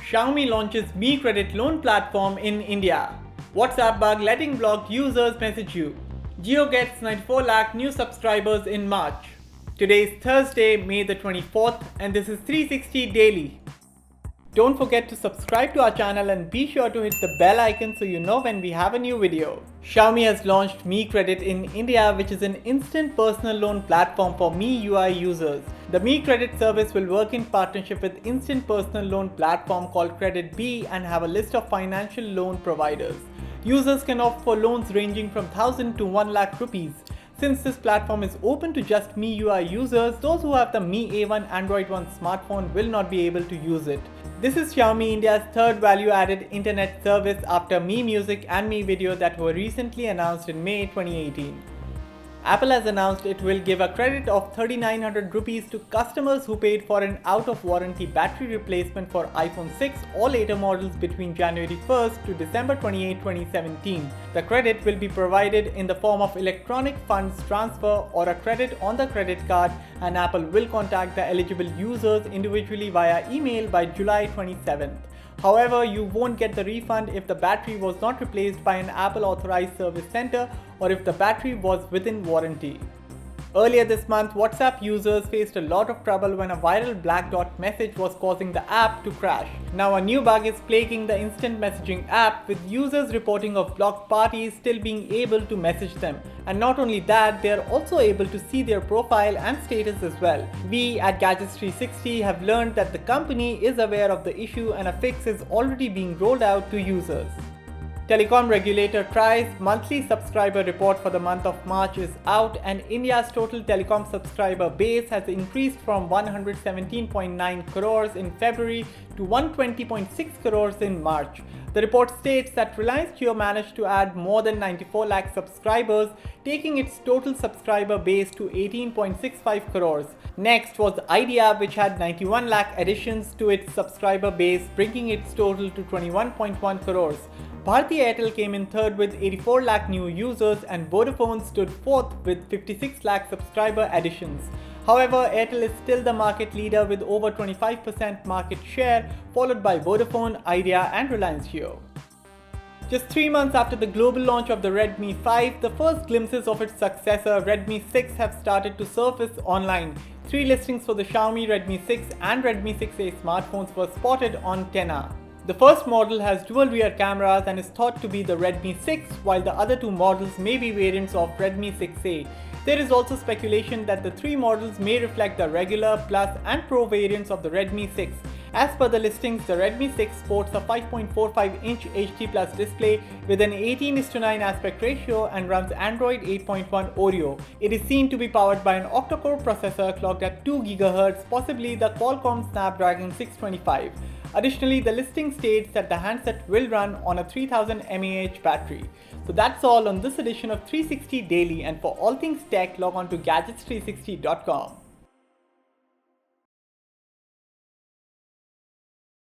Xiaomi launches Mi Credit loan platform in India. WhatsApp bug letting blocked users message you. Jio gets 94 lakh new subscribers in March. Today is Thursday, May the 24th, and this is 360 Daily. Don't forget to subscribe to our channel and be sure to hit the bell icon so you know when we have a new video. Xiaomi has launched Mi Credit in India, which is an instant personal loan platform for MIUI users. The Mi Credit service will work in partnership with instant personal loan platform called Credit B and have a list of financial loan providers. Users can opt for loans ranging from 1000 to 1 lakh rupees. Since this platform is open to just MIUI users, those who have the Mi A1 Android One smartphone will not be able to use it. This is Xiaomi India's third value-added internet service after Mi Music and Mi Video that were recently announced in May 2018. Apple has announced it will give a credit of 3,900 rupees to customers who paid for an out-of-warranty battery replacement for iPhone 6 or later models between January 1st to December 28, 2017. The credit will be provided in the form of electronic funds transfer or a credit on the credit card, and Apple will contact the eligible users individually via email by July 27th. However, you won't get the refund if the battery was not replaced by an Apple authorized service center or if the battery was within warranty. Earlier this month, WhatsApp users faced a lot of trouble when a viral black dot message was causing the app to crash. Now a new bug is plaguing the instant messaging app, with users reporting of blocked parties still being able to message them. And not only that, they are also able to see their profile and status as well. We at Gadgets360 have learned that the company is aware of the issue and a fix is already being rolled out to users. Telecom regulator tries monthly subscriber report for the month of March is out, and India's total telecom subscriber base has increased from 117.9 crores in February to 120.6 crores in March. The report states that Reliance Jio managed to add more than 94 lakh subscribers, taking its total subscriber base to 18.65 crores. Next was Idea, which had 91 lakh additions to its subscriber base, bringing its total to 21.1 crores. Bharti Airtel came in third with 84 lakh new users, and Vodafone stood fourth with 56 lakh subscriber additions. However, Airtel is still the market leader with over 25% market share, followed by Vodafone, Idea and Reliance Jio. Just 3 months after the global launch of the Redmi 5, the first glimpses of its successor Redmi 6 have started to surface online. 3 listings for the Xiaomi Redmi 6 and Redmi 6A smartphones were spotted on Tenna. The first model has dual rear cameras and is thought to be the Redmi 6, while the other 2 models may be variants of Redmi 6A. There is also speculation that the 3 models may reflect the regular, plus and pro variants of the Redmi 6. As per the listings, the Redmi 6 sports a 5.45-inch HD+ display with an 18:9 aspect ratio and runs Android 8.1 Oreo. It is seen to be powered by an octa-core processor clocked at 2 GHz, possibly the Qualcomm Snapdragon 625. Additionally, the listing states that the handset will run on a 3000 mAh battery. So that's all on this edition of 360 Daily, and for all things tech, log on to Gadgets360.com.